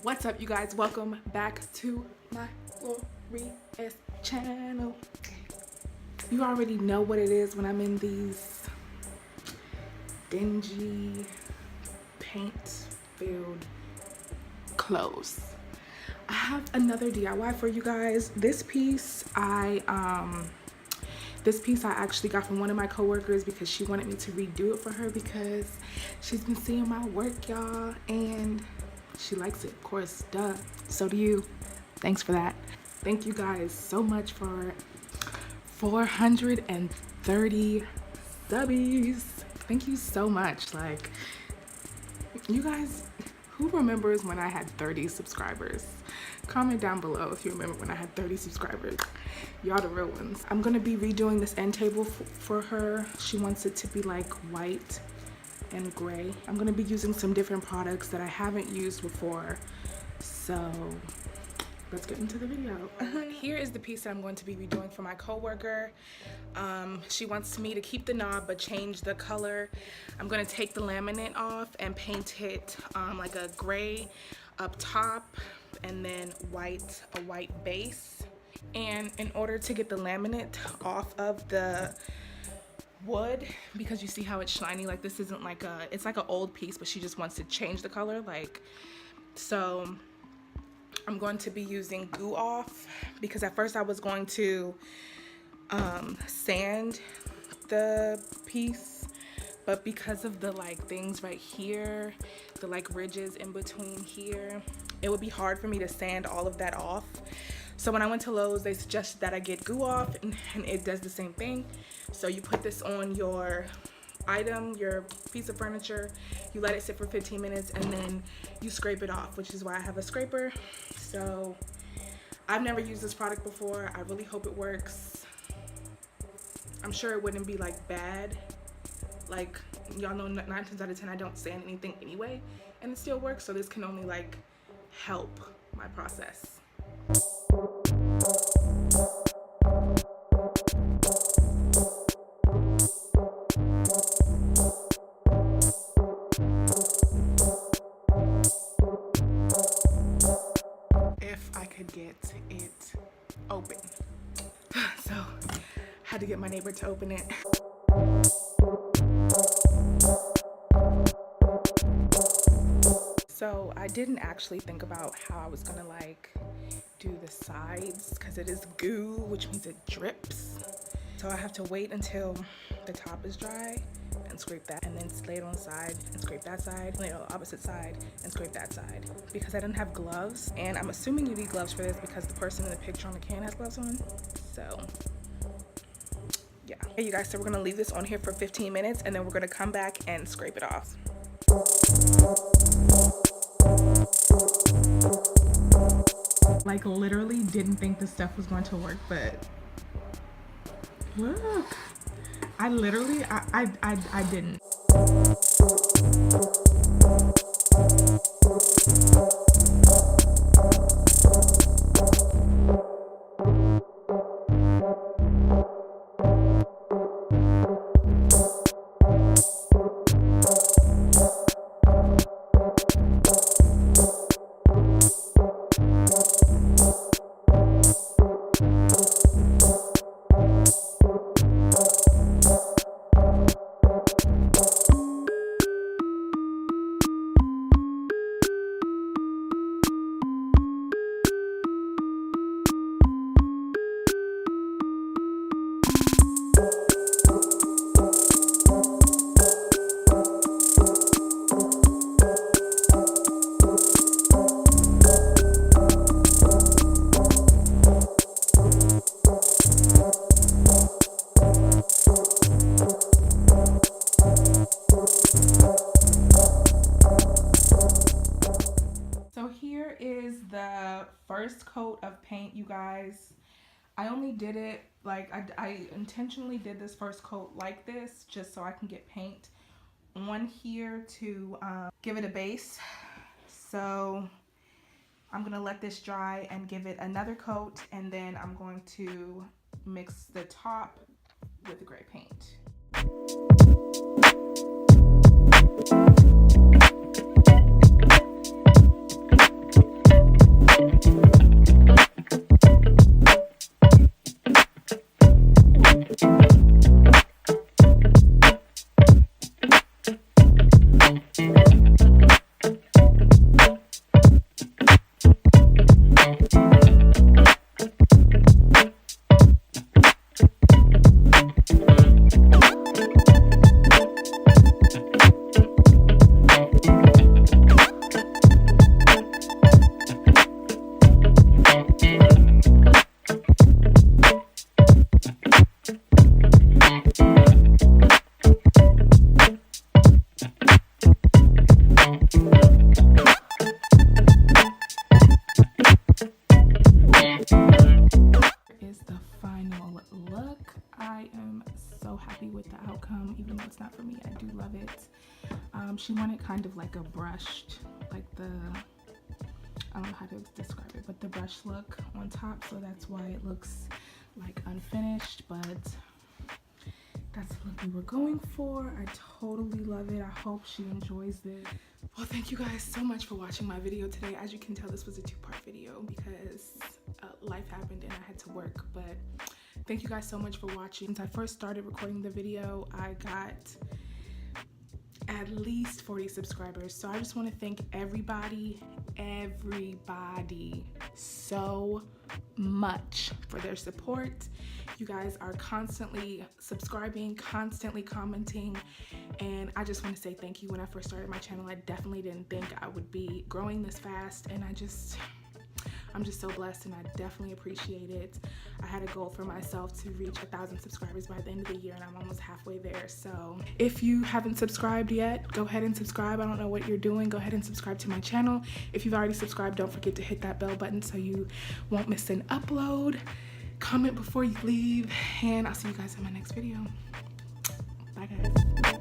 What's up, you guys? Welcome back to my glorious channel. You already know what it is when I'm in these dingy, paint-filled clothes. I have another DIY for you guys. This piece I actually got from one of my coworkers because she wanted me to redo it for her because she's been seeing my work, y'all, and she likes it, of course, duh. So do you. Thanks for that. Thank you guys so much for 430 subbies. Thank you so much. Like, you guys, who remembers when I had 30 subscribers? Comment down below if you remember when I had 30 subscribers. Y'all the real ones. I'm gonna be redoing this end table for her. She wants it to be like white and gray. I'm gonna be using some different products that I haven't used before. So let's get into the video. Here is the piece that I'm going to be redoing for my coworker. She wants me to keep the knob but change the color. I'm gonna take the laminate off and paint it like a gray up top and then a white base. And in order to get the laminate off of the wood, because you see how it's shiny, like this isn't like it's like an old piece, but she just wants to change the color, like, so I'm going to be using Goo Off because at first I was going to sand the piece, but because of the like things right here, the like ridges in between here, it would be hard for me to sand all of that off. So when I went to Lowe's, they suggested that I get Goo Off, and it does the same thing. So you put this on your item, your piece of furniture, you let it sit for 15 minutes, and then you scrape it off, which is why I have a scraper. So I've never used this product before. I really hope it works. I'm sure it wouldn't be like bad. Like, y'all know 9 times out of 10 I don't sand anything anyway, and it still works. So this can only like help my process. If I could get it open. So had to get my neighbor to open it. So I didn't actually think about how I was gonna like do the sides because it is goo, which means it drips. So I have to wait until the top is dry and scrape that, and then lay it on the side and scrape that side, lay it on the opposite side and scrape that side. Because I didn't have gloves, and I'm assuming you need gloves for this because the person in the picture on the can has gloves on. So yeah. Hey you guys, so we're gonna leave this on here for 15 minutes and then we're gonna come back and scrape it off. Like literally didn't think this stuff was going to work, but look, I literally, I didn't. First coat of paint, you guys. I only did it like I intentionally did this first coat like this just so I can get paint on here to give it a base. So I'm gonna let this dry and give it another coat, and then I'm going to mix the top with the gray paint. even though it's not for me. I do love it. She wanted kind of like a brushed, like the, I don't know how to describe it, but the brush look on top, so that's why it looks like unfinished, but that's the look we were going for. I totally love it. I hope she enjoys this. Well, thank you guys so much for watching my video today. As you can tell, this was a two-part video because life happened and I had to work, but thank you guys so much for watching. Since I first started recording the video, I got at least 40 subscribers. So I just want to thank everybody so much for their support. You guys are constantly subscribing, constantly commenting, and I just want to say thank you. When I first started my channel, I definitely didn't think I would be growing this fast, and I'm just so blessed, and I definitely appreciate it. I had a goal for myself to reach 1,000 subscribers by the end of the year, and I'm almost halfway there. So if you haven't subscribed yet, go ahead and subscribe. I don't know what you're doing. Go ahead and subscribe to my channel. If you've already subscribed, don't forget to hit that bell button so you won't miss an upload. Comment before you leave, and I'll see you guys in my next video. Bye, guys.